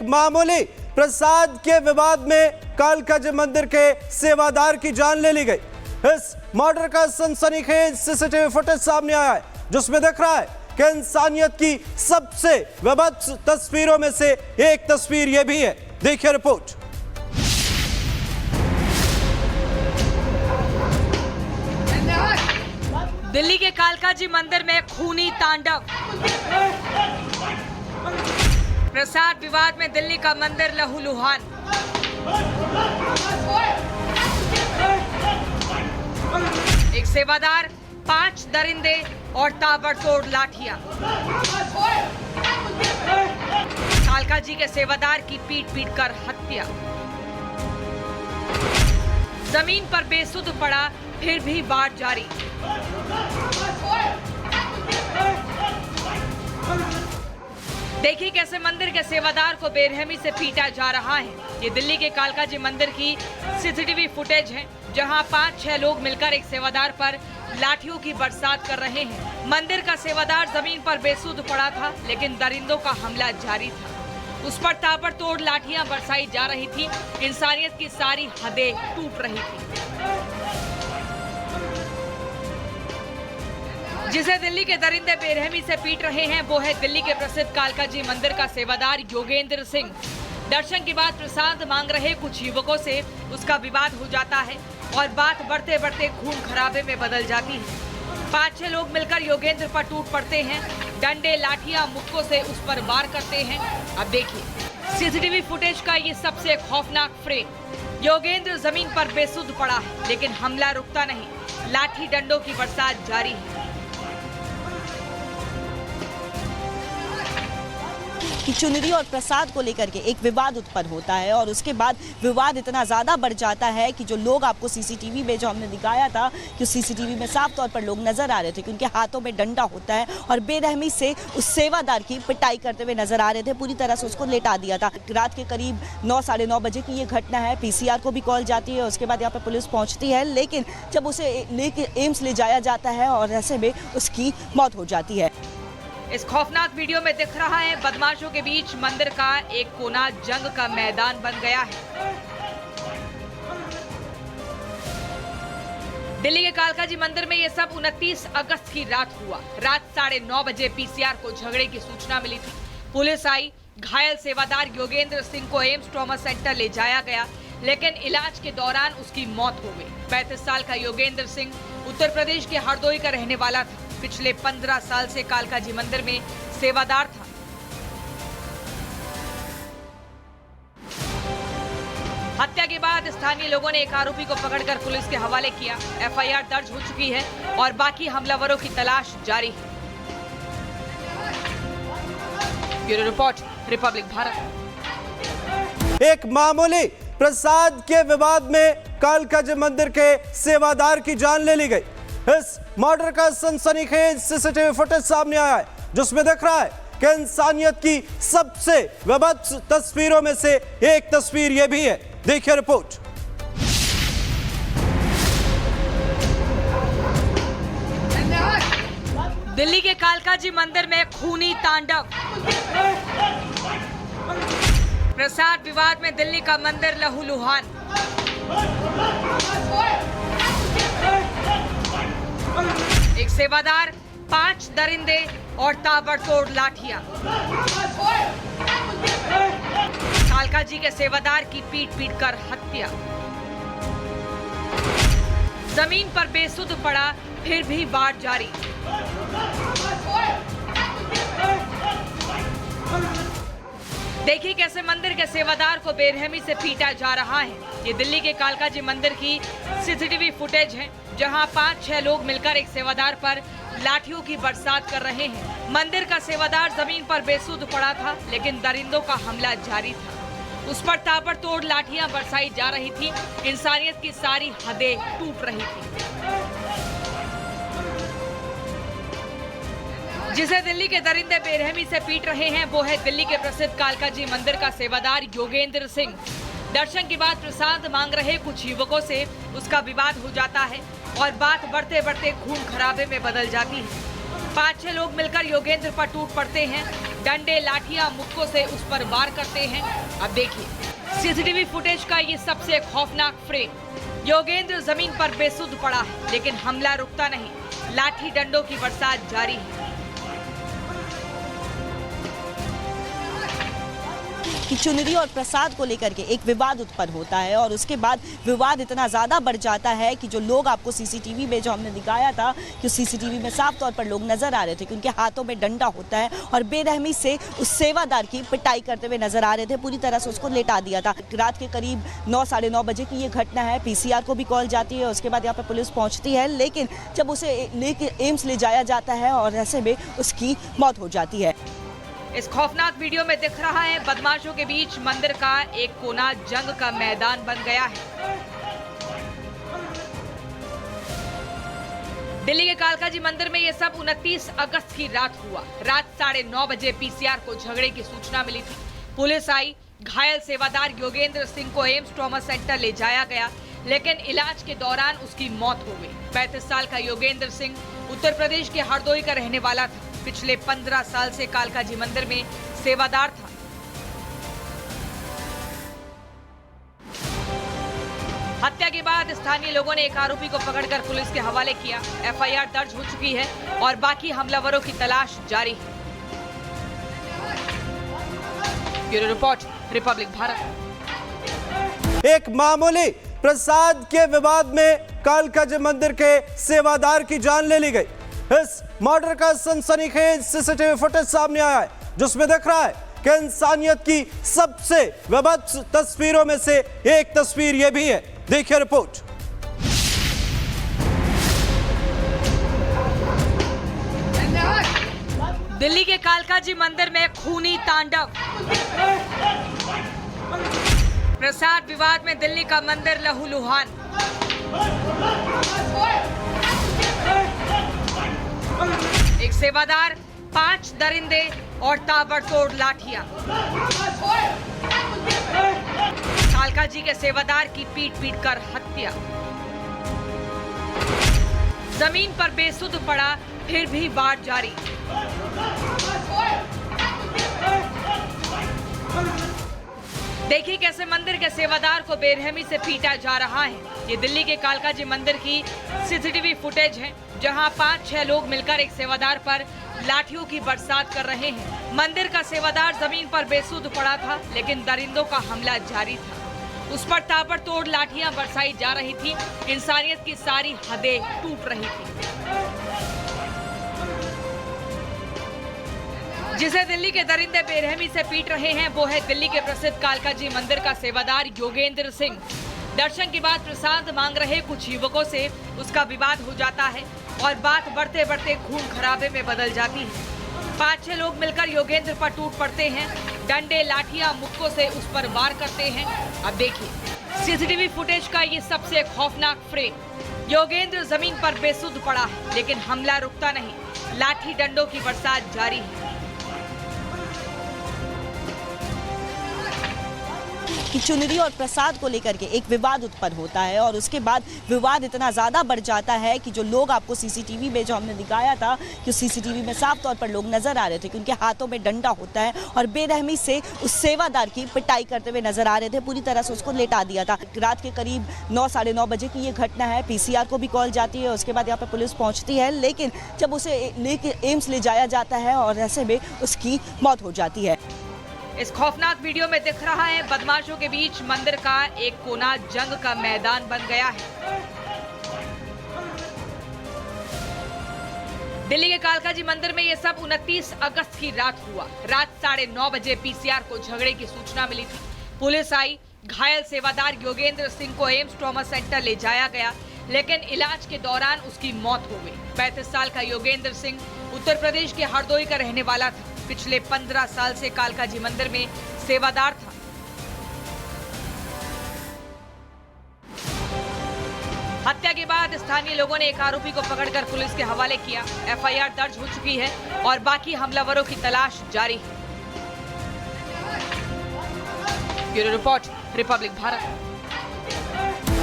मामूली प्रसाद के विवाद में कालका जी मंदिर के सेवादार की जान ले ली गई। इस मर्डर का सनसनीखेज सीसीटीवी फुटेज सामने आया है, जिसमें दिख रहा है कि इंसानियत की सबसे विभत्स तस्वीरों में से एक तस्वीर यह भी है। देखिए रिपोर्ट। दिल्ली के कालका जी मंदिर में खूनी तांडव। प्रसाद विवाद में दिल्ली का मंदिर लहूलुहान। एक सेवादार, 5 दरिंदे और ताबड़तोड़ लाठियां। कालका जी के सेवादार की पीट कर हत्या। जमीन पर बेसुध पड़ा, फिर भी वार जारी। देखिए कैसे मंदिर के सेवादार को बेरहमी से पीटा जा रहा है। ये दिल्ली के कालका जी मंदिर की सीसीटीवी फुटेज है, जहां 5-6 लोग मिलकर एक सेवादार पर लाठियों की बरसात कर रहे हैं। मंदिर का सेवादार जमीन पर बेसुध पड़ा था, लेकिन दरिंदों का हमला जारी था। उस पर ताबड़तोड़ लाठियां बरसाई जा रही थी। इंसानियत की सारी हदें टूट रही थी। जिसे दिल्ली के दरिंदे बेरहमी से पीट रहे हैं, वो है दिल्ली के प्रसिद्ध कालका जी मंदिर का सेवादार योगेंद्र सिंह। दर्शन के बाद प्रसाद मांग रहे कुछ युवकों से उसका विवाद हो जाता है और बात बढ़ते बढ़ते खून खराबे में बदल जाती है। 5-6 लोग मिलकर योगेंद्र पर टूट पड़ते हैं। डंडे, लाठियां, मुक्कों से उस पर वार करते हैं। अब देखिए सीसीटीवी फुटेज का ये सबसे खौफनाक फ्रेम। योगेंद्र जमीन पर बेसुध पड़ा है, लेकिन हमला रुकता नहीं। लाठी डंडों की बरसात जारी है। कि चुनरी और प्रसाद को लेकर के एक विवाद उत्पन्न होता है और उसके बाद विवाद इतना ज़्यादा बढ़ जाता है कि जो लोग आपको सीसीटीवी में जो हमने दिखाया था कि सीसीटीवी में साफ तौर पर लोग नजर आ रहे थे कि उनके हाथों में डंडा होता है और बेरहमी से उस सेवादार की पिटाई करते हुए नजर आ रहे थे। पूरी तरह से उसको लेटा दिया था। रात के करीब 9 साढ़े 9 बजे की ये घटना है। पीसीआर को भी कॉल जाती है, उसके बाद यहाँ पर पुलिस पहुँचती है, लेकिन जब उसे लेके एम्स ले जाया जाता है और ऐसे में उसकी मौत हो जाती है। इस खौफनाक वीडियो में दिख रहा है बदमाशों के बीच मंदिर का एक कोना जंग का मैदान बन गया है। दिल्ली के कालका जी मंदिर में यह सब 29 अगस्त की रात हुआ। रात 9:30 बजे पीसीआर को झगड़े की सूचना मिली थी। पुलिस आई। घायल सेवादार योगेंद्र सिंह को एम्स ट्रॉमा सेंटर ले जाया गया, लेकिन इलाज के दौरान उसकी मौत हो गई। 35 साल का योगेंद्र सिंह उत्तर प्रदेश के हरदोई का रहने वाला था। पिछले 15 साल से कालका जी मंदिर में सेवादार था। हत्या के बाद स्थानीय लोगों ने एक आरोपी को पकड़कर पुलिस के हवाले किया। एफआईआर दर्ज हो चुकी है और बाकी हमलावरों की तलाश जारी है। Bureau report, Republic Bharat. एक मामूली प्रसाद के विवाद में कालका जी मंदिर के सेवादार की जान ले ली गई। इस मर्डर का सनसनीखेज सीसीटीवी फुटेज सामने आया है, जिसमें दिख रहा है कि इंसानियत की सबसे विभत्स तस्वीरों में से एक तस्वीर यह भी है। देखिए रिपोर्ट। दिल्ली के कालका जी मंदिर में खूनी तांडव। प्रसाद विवाद में दिल्ली का मंदिर लहूलुहान। एक सेवादार, 5 दरिंदे और ताबड़तोड़ लाठियां। कालका जी के सेवादार की पीट कर हत्या। जमीन पर बेसुध पड़ा, फिर भी वार जारी। देखिए कैसे मंदिर के सेवादार को बेरहमी से पीटा जा रहा है। ये दिल्ली के कालका जी मंदिर की सीसीटीवी फुटेज है, जहां 5-6 लोग मिलकर एक सेवादार पर लाठियों की बरसात कर रहे हैं। मंदिर का सेवादार जमीन पर बेसुध पड़ा था, लेकिन दरिंदों का हमला जारी था। उस पर ताबड़तोड़ लाठियां बरसाई जा रही थी। इंसानियत की सारी हदें टूट रही थी। जिसे दिल्ली के दरिंदे बेरहमी से पीट रहे हैं, वो है दिल्ली के प्रसिद्ध कालका जी मंदिर का सेवादार योगेंद्र सिंह। दर्शन के बाद प्रसाद मांग रहे कुछ युवकों से उसका विवाद हो जाता है और बात बढ़ते बढ़ते खून खराबे में बदल जाती है। 5-6 लोग मिलकर योगेंद्र पर टूट पड़ते हैं। डंडे, लाठियां, मुक्कों से उस पर वार करते हैं। अब देखिए सीसीटीवी फुटेज का ये सबसे खौफनाक फ्रेम। योगेंद्र जमीन पर बेसुध पड़ा है, लेकिन हमला रुकता नहीं। लाठी डंडों की बरसात जारी है। कि चुनरी और प्रसाद को लेकर के एक विवाद उत्पन्न होता है और उसके बाद विवाद इतना ज़्यादा बढ़ जाता है कि जो लोग आपको सीसीटीवी में जो हमने दिखाया था कि सीसीटीवी में साफ तौर पर लोग नजर आ रहे थे कि उनके हाथों में डंडा होता है और बेरहमी से उस सेवादार की पिटाई करते हुए नजर आ रहे थे। पूरी तरह से उसको लेटा दिया था। रात के करीब 9 साढ़े 9 बजे की ये घटना है। पीसीआर को भी कॉल जाती है, उसके बाद यहाँ पर पुलिस पहुँचती है, लेकिन जब उसे लेके एम्स ले जाया जाता है और ऐसे में उसकी मौत हो जाती है। इस खौफनाक वीडियो में दिख रहा है बदमाशों के बीच मंदिर का एक कोना जंग का मैदान बन गया है। दिल्ली के कालकाजी मंदिर में यह सब 29 अगस्त की रात हुआ। रात 9:30 बजे पीसीआर को झगड़े की सूचना मिली थी। पुलिस आई, घायल सेवादार योगेंद्र सिंह को एम्स ट्रॉमा सेंटर ले जाया गया, लेकिन इलाज के दौरान उसकी मौत हो गई। 35 साल का योगेंद्र सिंह उत्तर प्रदेश के हरदोई का रहने वाला था। पिछले 15 साल से कालकाजी मंदिर में सेवादार था। हत्या के बाद स्थानीय लोगों ने एक आरोपी को पकड़कर पुलिस के हवाले किया। एफआईआर दर्ज हो चुकी है और बाकी हमलावरों की तलाश जारी है। Bureau report, Republic Bharat. एक मामूली प्रसाद के विवाद में कालकाजी मंदिर के सेवादार की जान ले ली गई। इस मर्डर का सनसनीखेज सीसीटीवी फुटेज सामने आया है, जिसमें दिख रहा है कि इंसानियत की सबसे विभत्स तस्वीरों में से एक तस्वीर यह भी है। देखिए रिपोर्ट। दिल्ली के कालकाजी मंदिर में खूनी तांडव। प्रसाद विवाद में दिल्ली का मंदिर लहूलुहान। एक सेवादार, 5 दरिंदे और ताबड़तोड़ लाठियां। कालकाजी के सेवादार की पीट कर हत्या। जमीन पर बेसुध पड़ा, फिर भी वार जारी। देखिए कैसे मंदिर के सेवादार को बेरहमी से पीटा जा रहा है। ये दिल्ली के कालकाजी मंदिर की सीसीटीवी फुटेज है, जहां 5-6 लोग मिलकर एक सेवादार पर लाठियों की बरसात कर रहे हैं। मंदिर का सेवादार जमीन पर बेसुध पड़ा था, लेकिन दरिंदों का हमला जारी था। उस पर ताबड़तोड़ लाठियां बरसाई जा रही थी। इंसानियत की सारी हदें टूट रही थी। जिसे दिल्ली के दरिंदे बेरहमी से पीट रहे हैं, वो है दिल्ली के प्रसिद्ध कालकाजी मंदिर का सेवादार योगेंद्र सिंह। दर्शन के बाद प्रसाद मांग रहे कुछ युवकों से उसका विवाद हो जाता है और बात बढ़ते बढ़ते खून खराबे में बदल जाती है। 5-6 लोग मिलकर योगेंद्र पर टूट पड़ते हैं। डंडे, लाठियां, मुक्कों से उस पर वार करते हैं। अब देखिए सीसीटीवी फुटेज का ये सबसे खौफनाक फ्रेम। योगेंद्र जमीन पर बेसुध पड़ा है, लेकिन हमला रुकता नहीं। लाठी डंडों की बरसात जारी है। कि चुनरी और प्रसाद को लेकर के एक विवाद उत्पन्न होता है और उसके बाद विवाद इतना ज़्यादा बढ़ जाता है कि जो लोग आपको सीसीटीवी में जो हमने दिखाया था कि सीसीटीवी में साफ तौर पर लोग नजर आ रहे थे कि उनके हाथों में डंडा होता है और बेरहमी से उस सेवादार की पिटाई करते हुए नजर आ रहे थे। पूरी तरह से उसको लेटा दिया था। रात के करीब 9 साढ़े 9 बजे की ये घटना है। पीसीआर को भी कॉल जाती है, उसके बाद यहाँ पर पुलिस पहुँचती है, लेकिन जब उसे लेके एम्स ले जाया जाता है और ऐसे में उसकी मौत हो जाती है। इस खौफनाक वीडियो में दिख रहा है बदमाशों के बीच मंदिर का एक कोना जंग का मैदान बन गया है। दिल्ली के कालकाजी मंदिर में यह सब 29 अगस्त की रात हुआ। रात 9:30 बजे पीसीआर को झगड़े की सूचना मिली थी। पुलिस आई, घायल सेवादार योगेंद्र सिंह को एम्स ट्रॉमा सेंटर ले जाया गया, लेकिन इलाज के दौरान उसकी मौत हो गई। 35 साल का योगेंद्र सिंह उत्तर प्रदेश के हरदोई का रहने वाला था। पिछले 15 साल से कालकाजी मंदिर में सेवादार था। हत्या के बाद स्थानीय लोगों ने एक आरोपी को पकड़कर पुलिस के हवाले किया। एफआईआर दर्ज हो चुकी है और बाकी हमलावरों की तलाश जारी है। Bureau report, Republic Bharat.